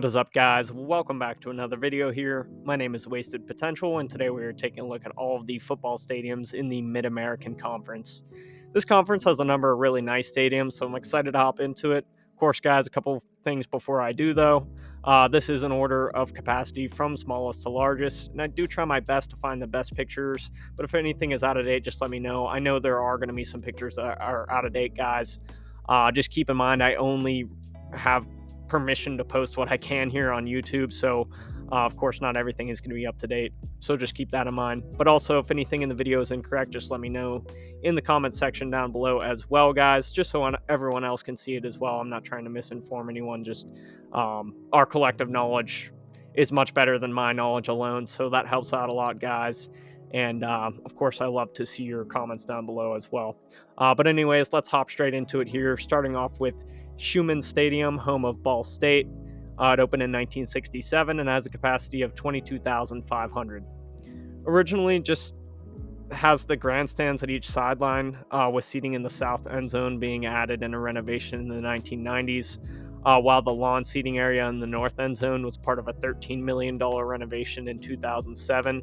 What is up, guys? Welcome back to another video here. My name is Wasted Potential, and today we are taking a look at all of the football stadiums in the Mid-American Conference. This conference has a number of really nice stadiums, so I'm excited to hop into it. Of course, guys, a couple things before I do, though. This is an order of capacity from smallest to largest, and I do try my best to find the best pictures, but if anything is out of date, just let me know. I know there are going to be some pictures that are out of date, guys. Just keep in mind, I only have permission to post what I can here on YouTube. So, of course, not everything is going to be up to date. So just keep that in mind. But also, if anything in the video is incorrect, just let me know in the comment section down below as well, guys, just so everyone else can see it as well. I'm not trying to misinform anyone. Just our collective knowledge is much better than my knowledge alone. So that helps out a lot, guys. And of course, I love to see your comments down below as well. But anyways, let's hop straight into it here, starting off with Schuman Stadium, home of Ball State. It opened in 1967 and has a capacity of 22,500. Originally, just has the grandstands at each sideline, with seating in the south end zone being added in a renovation in the 1990s, while the lawn seating area in the north end zone was part of a $13 million renovation in 2007.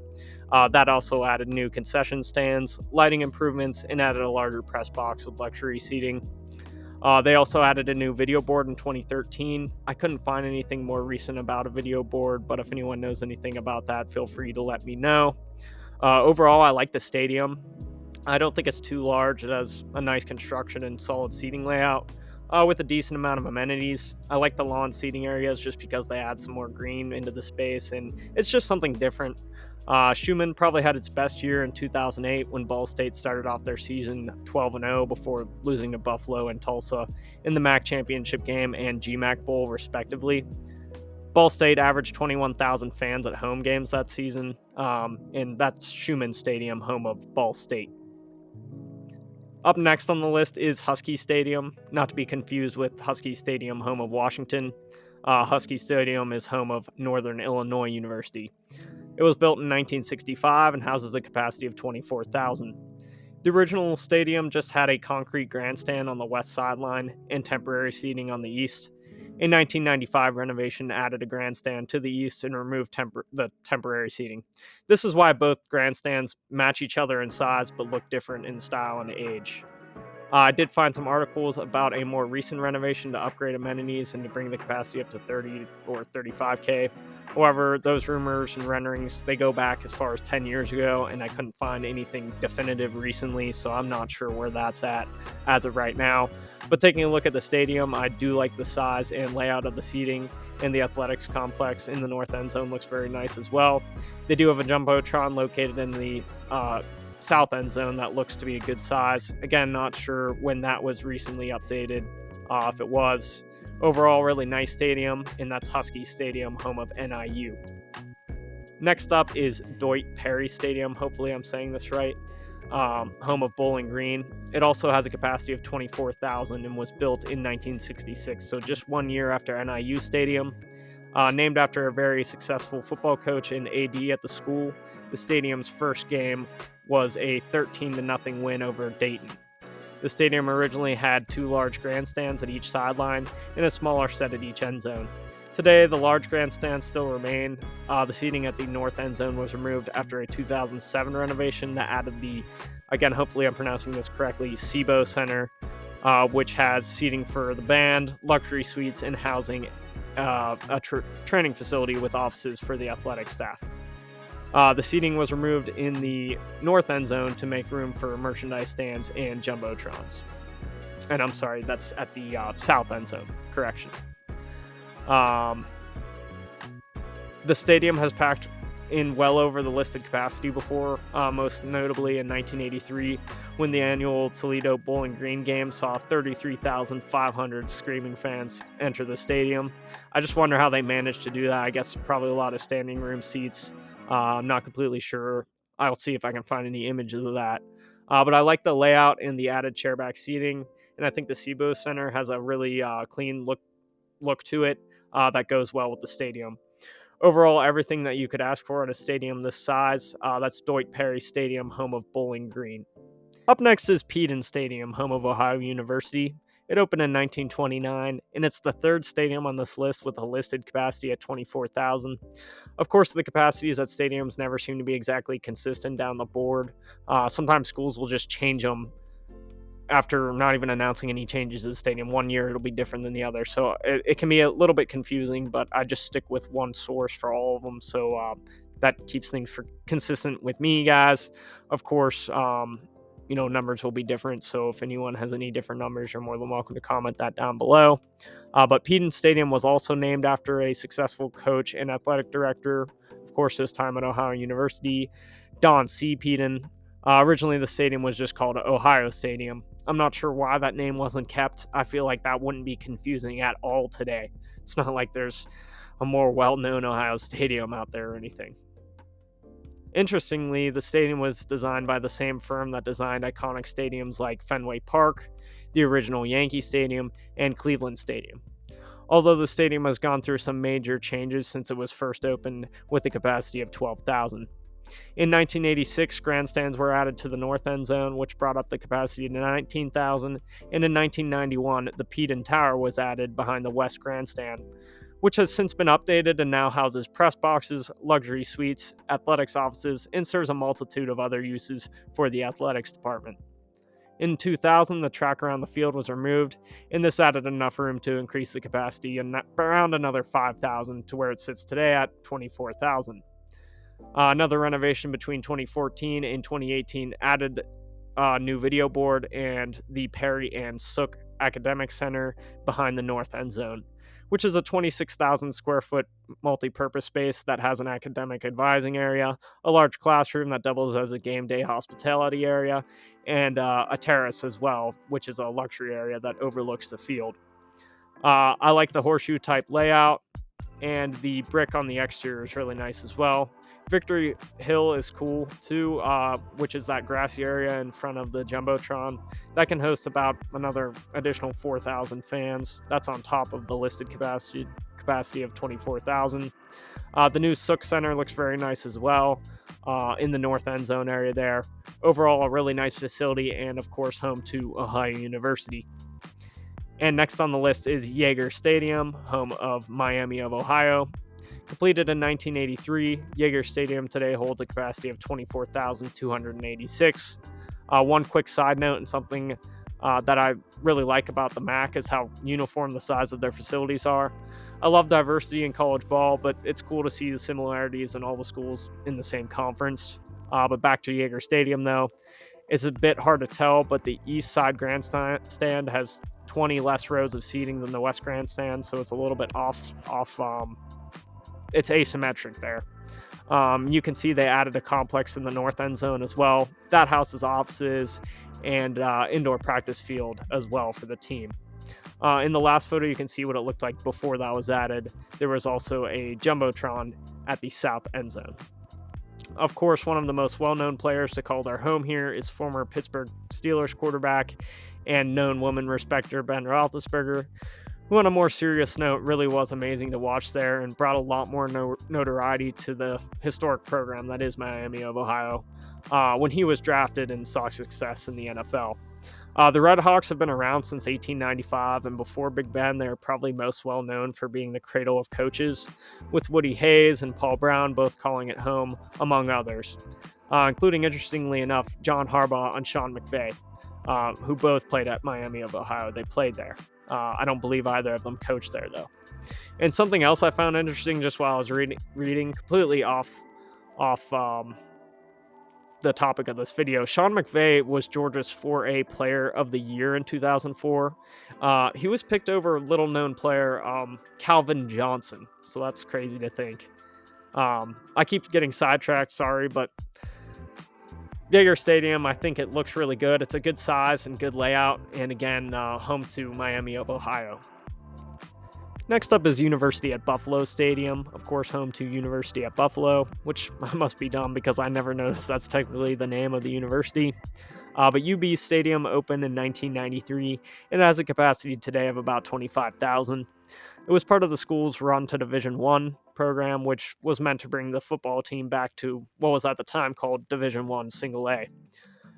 That also added new concession stands, lighting improvements, and added a larger press box with luxury seating. They also added a new video board in 2013. I couldn't find anything more recent about a video board, but if anyone knows anything about that, feel free to let me know. Overall, I like the stadium. I don't think it's too large. It has a nice construction and solid seating layout, with a decent amount of amenities. I like the lawn seating areas just because they add some more green into the space, and it's just something different. Schuman probably had its best year in 2008 when Ball State started off their season 12-0 before losing to Buffalo and Tulsa in the MAC championship game and GMAC Bowl, respectively. Ball State averaged 21,000 fans at home games that season, and that's Schuman Stadium, home of Ball State. Up next on the list is Husky Stadium, not to be confused with Husky Stadium, home of Washington. Husky Stadium is home of Northern Illinois University. It was built in 1965 and houses a capacity of 24,000. The original stadium just had a concrete grandstand on the west sideline and temporary seating on the east. A 1995 renovation added a grandstand to the east and removed the temporary seating. This is why both grandstands match each other in size but look different in style and age. I did find some articles about a more recent renovation to upgrade amenities and to bring the capacity up to 30 or 35K. However, those rumors and renderings, they go back as far as 10 years ago, and I couldn't find anything definitive recently, so I'm not sure where that's at as of right now. But taking a look at the stadium, I do like the size and layout of the seating, and the athletics complex in the north end zone looks very nice as well. They do have a Jumbotron located in the south end zone that looks to be a good size. Again, not sure when that was recently updated, if it was. Overall, really nice stadium, and that's Husky Stadium, home of NIU. Next up is Doyt Stadium. Hopefully I'm saying this right. Home of Bowling Green. It also has a capacity of 24,000 and was built in 1966, so just 1 year after NIU Stadium. Named after a very successful football coach and AD at the school, the stadium's first game was a 13-0 win over Dayton. The stadium originally had 2 large grandstands at each sideline and a smaller set at each end zone. Today, the large grandstands still remain. The seating at the north end zone was removed after a 2007 renovation that added the, again, hopefully I'm pronouncing this correctly, SIBO Center, which has seating for the band, luxury suites, and housing a training facility with offices for the athletic staff. The seating was removed in the north end zone to make room for merchandise stands and jumbotrons. And I'm sorry, that's at the south end zone. Correction. The stadium has packed in well over the listed capacity before, most notably in 1983 when the annual Toledo Bowling Green game saw 33,500 screaming fans enter the stadium. I just wonder how they managed to do that. I guess probably a lot of standing room seats. I'm not completely sure. I'll see if I can find any images of that. But I like the layout and the added chairback seating, and I think the SIBO Center has a really clean look to it that goes well with the stadium. Overall, everything that you could ask for at a stadium this size. That's Doyt Stadium, home of Bowling Green. Up next is Peden Stadium, home of Ohio University. It opened in 1929, and it's the third stadium on this list with a listed capacity at 24,000. Of course, the capacities at stadiums never seem to be exactly consistent down the board. Sometimes schools will just change them after not even announcing any changes to the stadium. One year it'll be different than the other, so it can be a little bit confusing, but I just stick with one source for all of them, so that keeps things consistent with me, guys. Of course, numbers will be different, so if anyone has any different numbers, you're more than welcome to comment that down below. But Peden Stadium was also named after a successful coach and athletic director, of course, this time at Ohio University, Don C. Peden. Originally, the stadium was just called Ohio Stadium. I'm not sure why that name wasn't kept. I feel like that wouldn't be confusing at all today. It's not like there's a more well-known Ohio Stadium out there or anything. Interestingly, the stadium was designed by the same firm that designed iconic stadiums like Fenway Park, the original Yankee Stadium, and Cleveland Stadium. Although the stadium has gone through some major changes since it was first opened with a capacity of 12,000. In 1986, grandstands were added to the north end zone, which brought up the capacity to 19,000, and in 1991, the Peden Tower was added behind the west grandstand, which has since been updated and now houses press boxes, luxury suites, athletics offices, and serves a multitude of other uses for the athletics department. In 2000, the track around the field was removed, and this added enough room to increase the capacity around another 5,000 to where it sits today at 24,000. Another renovation between 2014 and 2018 added a new video board and the Perry and Sook Academic Center behind the north end zone, which is a 26,000 square foot multi-purpose space that has an academic advising area, a large classroom that doubles as a game day hospitality area, and a terrace as well, which is a luxury area that overlooks the field. I like the horseshoe type layout, and the brick on the exterior is really nice as well. Victory Hill is cool too, which is that grassy area in front of the Jumbotron that can host about another additional 4,000 fans. That's on top of the listed capacity of 24,000. The new Sook Center looks very nice as well, in the north end zone area there. Overall, a really nice facility, and of course, home to Ohio University. And next on the list is Jagger Stadium, home of Miami of Ohio. Completed in 1983, Jagger Stadium today holds a capacity of 24,286. One quick side note, and something that I really like about the MAC, is how uniform the size of their facilities are. I love diversity in college ball, but it's cool to see the similarities in all the schools in the same conference. But back to Jagger Stadium, though. It's a bit hard to tell, but the east side grandstand has 20 less rows of seating than the west grandstand, so it's a little bit off. It's asymmetric there. You can see they added a complex in the north end zone as well. That houses offices and indoor practice field as well for the team. In the last photo, you can see what it looked like before that was added. There was also a Jumbotron at the south end zone. Of course, one of the most well-known players to call their home here is former Pittsburgh Steelers quarterback and known woman respecter Ben Roethlisberger, who on a more serious note really was amazing to watch there and brought a lot more notoriety to the historic program that is Miami of Ohio when he was drafted and saw success in the NFL. The Red Hawks have been around since 1895, and before Big Ben, they're probably most well known for being the cradle of coaches, with Woody Hayes and Paul Brown both calling it home, among others, including, interestingly enough, John Harbaugh and Sean McVay, who both played at Miami of Ohio. They played there. I don't believe either of them coached there, though. And something else I found interesting just while I was reading completely off the topic of this video, Sean McVay was Georgia's 4A Player of the Year in 2004. He was picked over little-known player Calvin Johnson, so that's crazy to think. I keep getting sidetracked, sorry, but Jagger Stadium, I think it looks really good. It's a good size and good layout, and again, home to Miami of Ohio. Next up is University at Buffalo Stadium, of course home to University at Buffalo, which must be dumb because I never noticed that's technically the name of the university. But UB Stadium opened in 1993 and has a capacity today of about 25,000. It was part of the school's run to Division I program, which was meant to bring the football team back to what was at the time called Division I Single A.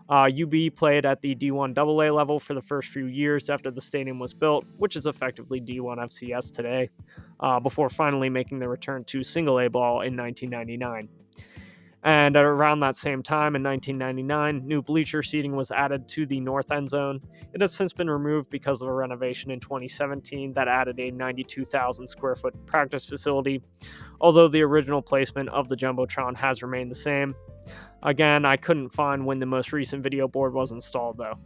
UB played at the D1 AA level for the first few years after the stadium was built, which is effectively D1 FCS today, before finally making the return to single A ball in 1999. And at around that same time in 1999, new bleacher seating was added to the north end zone. It has since been removed because of a renovation in 2017 that added a 92,000 square foot practice facility, although the original placement of the Jumbotron has remained the same. Again, I couldn't find when the most recent video board was installed though.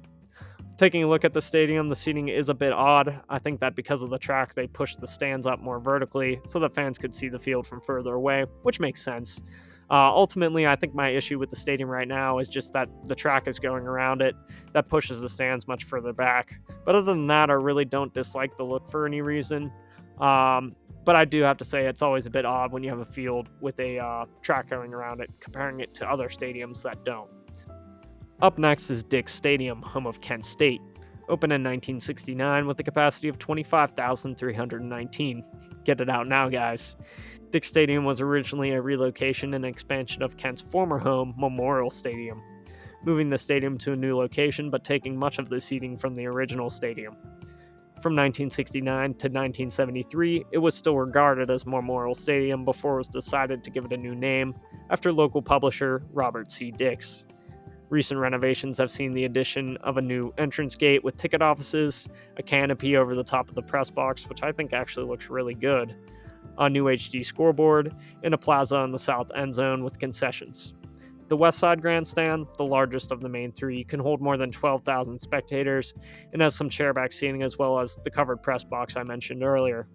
Taking a look at the stadium, the seating is a bit odd. I think that because of the track, they pushed the stands up more vertically so that fans could see the field from further away, which makes sense. Ultimately, I think my issue with the stadium right now is just that the track is going around it. That pushes the stands much further back. But other than that, I really don't dislike the look for any reason. But I do have to say it's always a bit odd when you have a field with a track going around it, comparing it to other stadiums that don't. Up next is Dix Stadium, home of Kent State. Opened in 1969 with a capacity of 25,319. Get it out now, guys. Dix Stadium was originally a relocation and expansion of Kent's former home, Memorial Stadium, moving the stadium to a new location but taking much of the seating from the original stadium. From 1969 to 1973, it was still regarded as Memorial Stadium before it was decided to give it a new name after local publisher Robert C. Dix. Recent renovations have seen the addition of a new entrance gate with ticket offices, a canopy over the top of the press box, which I think actually looks really good, a new HD scoreboard, and a plaza in the south end zone with concessions. The West Side Grandstand, the largest of the main three, can hold more than 12,000 spectators and has some chairback seating as well as the covered press box I mentioned earlier.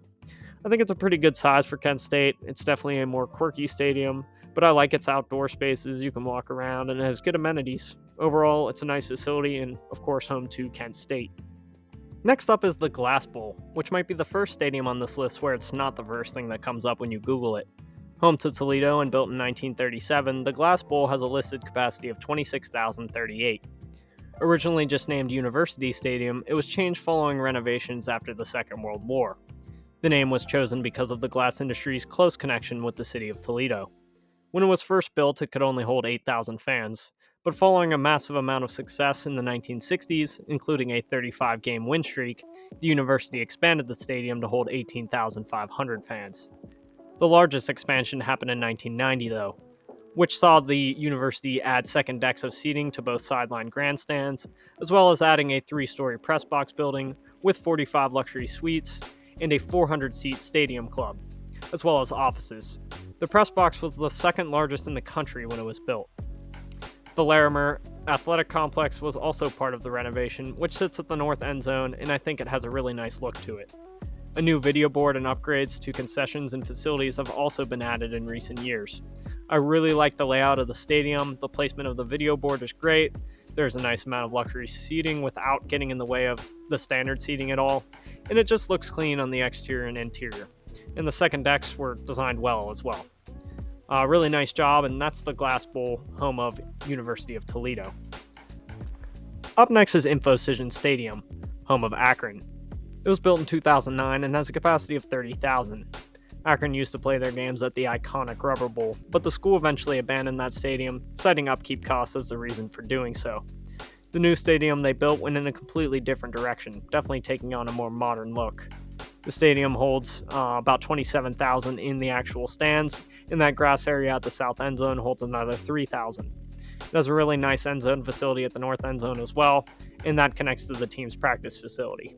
I think it's a pretty good size for Kent State. It's definitely a more quirky stadium, but I like its outdoor spaces. You can walk around and it has good amenities. Overall, it's a nice facility and, of course, home to Kent State. Next up is the Glass Bowl, which might be the first stadium on this list where it's not the first thing that comes up when you Google it. Home to Toledo and built in 1937, the Glass Bowl has a listed capacity of 26,038. Originally just named University Stadium, it was changed following renovations after the Second World War. The name was chosen because of the glass industry's close connection with the city of Toledo. When it was first built, it could only hold 8,000 fans, but following a massive amount of success in the 1960s, including a 35-game win streak, the university expanded the stadium to hold 18,500 fans. The largest expansion happened in 1990, though, which saw the university add second decks of seating to both sideline grandstands, as well as adding a 3-story press box building with 45 luxury suites and a 400-seat stadium club, as well as offices. The press box was the second largest in the country when it was built. The Larimer Athletic Complex was also part of the renovation, which sits at the north end zone, and I think it has a really nice look to it. A new video board and upgrades to concessions and facilities have also been added in recent years. I really like the layout of the stadium. The placement of the video board is great. There's a nice amount of luxury seating without getting in the way of the standard seating at all, and it just looks clean on the exterior and interior. And the second decks were designed well as well. Really nice job, and that's the Glass Bowl, home of University of Toledo. Up next is InfoCision Stadium, home of Akron. It was built in 2009 and has a capacity of 30,000. Akron used to play their games at the iconic Rubber Bowl, but the school eventually abandoned that stadium, citing upkeep costs as the reason for doing so. The new stadium they built went in a completely different direction, definitely taking on a more modern look. The stadium holds about 27,000 in the actual stands, and that grass area at the south end zone holds another 3,000. It has a really nice end zone facility at the north end zone as well, and that connects to the team's practice facility.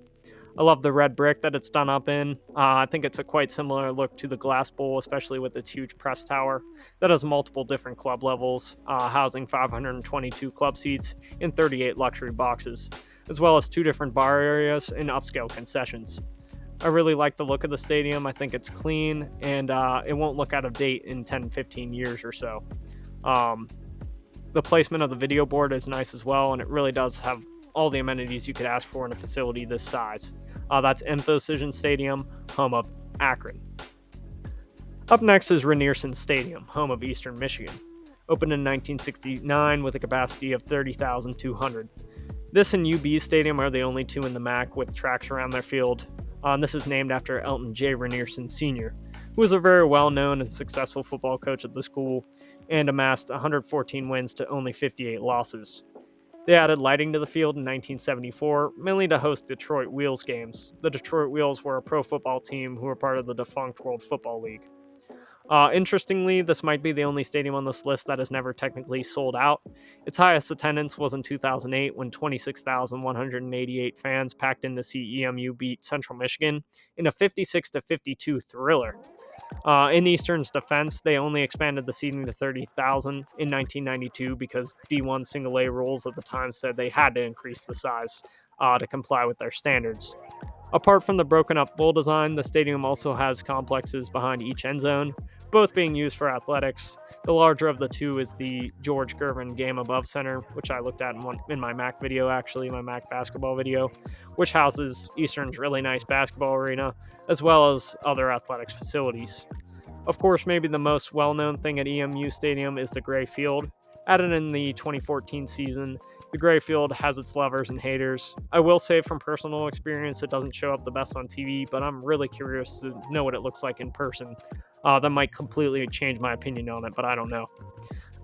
I love the red brick that it's done up in. I think it's a quite similar look to the Glass Bowl, especially with its huge press tower that has multiple different club levels, housing 522 club seats and 38 luxury boxes, as well as 2 different bar areas and upscale concessions. I really like the look of the stadium. I think it's clean, and it won't look out of date in 10-15 years or so. The placement of the video board is nice as well, and it really does have all the amenities you could ask for in a facility this size. That's InfoCision Stadium, home of Akron. Up next is Rynearson Stadium, home of Eastern Michigan. Opened in 1969 with a capacity of 30,200. This and UB Stadium are the only two in the MAC with tracks around their field. This is named after Elton J. Rynearson Sr., who was a very well-known and successful football coach at the school and amassed 114 wins to only 58 losses. They added lighting to the field in 1974, mainly to host Detroit Wheels games. The Detroit Wheels were a pro football team who were part of the defunct World Football League. Interestingly, this might be the only stadium on this list that has never technically sold out. Its highest attendance was in 2008 when 26,188 fans packed in to see EMU beat Central Michigan in a 56-52 thriller. In Eastern's defense, they only expanded the seating to 30,000 in 1992 because D1 single A rules at the time said they had to increase the size to comply with their standards. Apart from the broken up bowl design, the stadium also has complexes behind each end zone, both being used for athletics. The larger of the two is the George Gervin Game Above Center, which I looked at in my Mac video, actually, my Mac basketball video, which houses Eastern's really nice basketball arena, as well as other athletics facilities. Of course, maybe the most well-known thing at EMU Stadium is the gray field. Added in the 2014 season, the gray field has its lovers and haters. I will say from personal experience, it doesn't show up the best on TV, but I'm really curious to know what it looks like in person. That might completely change my opinion on it, but I don't know.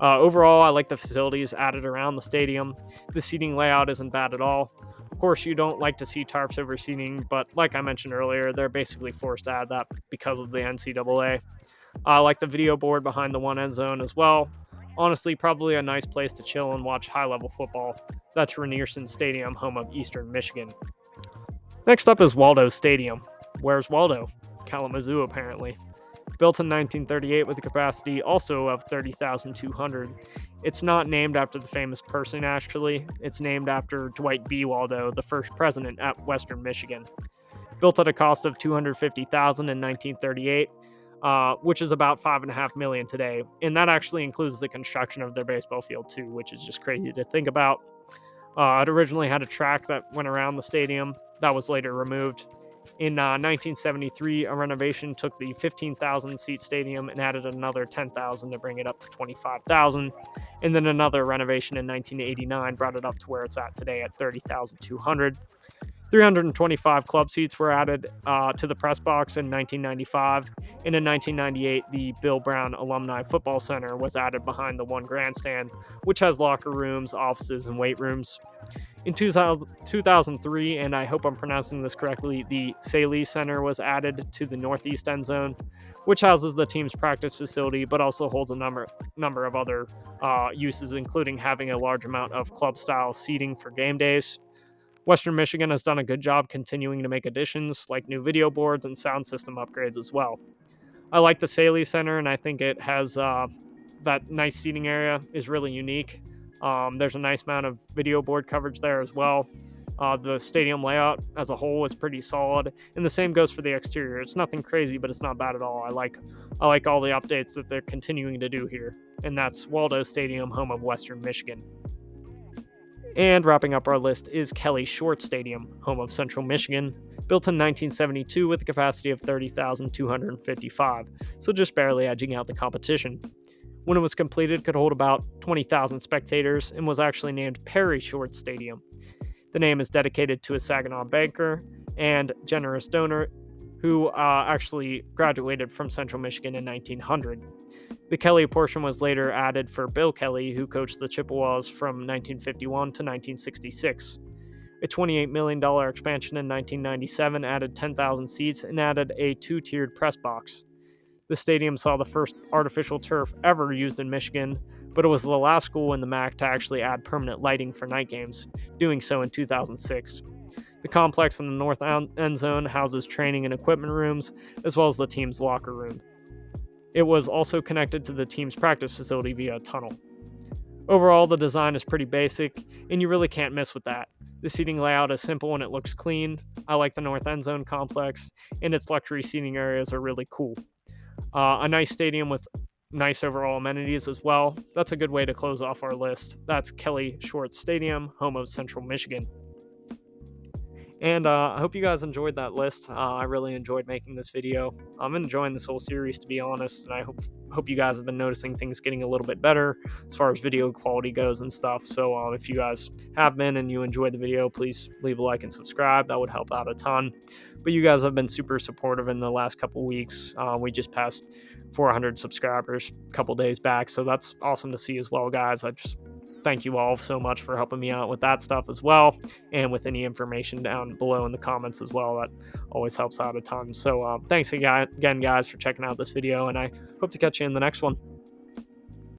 Overall, I like the facilities added around the stadium. The seating layout isn't bad at all. Of course, you don't like to see tarps over seating, but like I mentioned earlier, they're basically forced to add that because of the NCAA. I like the video board behind the one end zone as well. Honestly, probably a nice place to chill and watch high level football. That's Rynearson Stadium, home of Eastern Michigan. Next up is Waldo Stadium. Where's Waldo? Kalamazoo, apparently. Built in 1938 with a capacity also of 30,200. It's not named after the famous person, actually. It's named after Dwight B. Waldo, the first president at Western Michigan. Built at a cost of $250,000 in 1938, which is about $5.5 million today, and that actually includes the construction of their baseball field too, which is just crazy to think about. It originally had a track that went around the stadium that was later removed. In 1973, a renovation took the 15,000 seat stadium and added another 10,000 to bring it up to 25,000. And then another renovation in 1989 brought it up to where it's at today at 30,200. 325 club seats were added to the press box in 1995. And in 1998, the Bill Brown Alumni Football Center was added behind the one grandstand, which has locker rooms, offices, and weight rooms. In 2003, and I hope I'm pronouncing this correctly, the Saley Center was added to the northeast end zone, which houses the team's practice facility, but also holds a number of other uses, including having a large amount of club-style seating for game days. Western Michigan has done a good job continuing to make additions, like new video boards and sound system upgrades as well. I like the Saley Center, and I think it has that nice seating area is really unique. There's a nice amount of video board coverage there as well. The stadium layout as a whole is pretty solid, and the same goes for the exterior. It's nothing crazy, but it's not bad at all. I like all the updates that they're continuing to do here, and that's Waldo Stadium, home of Western Michigan. And wrapping up our list is Kelly Short Stadium, home of Central Michigan, built in 1972 with a capacity of 30,255, so just barely edging out the competition. When it was completed, it could hold about 20,000 spectators and was actually named Perry Short Stadium. The name is dedicated to a Saginaw banker and generous donor who actually graduated from Central Michigan in 1900. The Kelly portion was later added for Bill Kelly, who coached the Chippewas from 1951 to 1966. A $28 million expansion in 1997 added 10,000 seats and added a two-tiered press box. The stadium saw the first artificial turf ever used in Michigan, but it was the last school in the MAC to actually add permanent lighting for night games, doing so in 2006. The complex in the north end zone houses training and equipment rooms, as well as the team's locker room. It was also connected to the team's practice facility via a tunnel. Overall, the design is pretty basic, and you really can't miss with that. The seating layout is simple and it looks clean. I like the north end zone complex, and its luxury seating areas are really cool. A nice stadium with nice overall amenities as well. That's a good way to close off our list. That's Kelly Short Stadium, home of Central Michigan. And I hope you guys enjoyed that list. I really enjoyed making this video. I'm enjoying this whole series, to be honest, and I hope you guys have been noticing things getting a little bit better as far as video quality goes and stuff. So if you guys have been and you enjoyed the video, please leave a like and subscribe. That would help out a ton. But you guys have been super supportive in the last couple weeks. We just passed 400 subscribers a couple days back, so that's awesome to see as well, guys. thank you all so much for helping me out with that stuff as well, and with any information down below in the comments as well. That always helps out a ton. So thanks again, guys, for checking out this video, and I hope to catch you in the next one.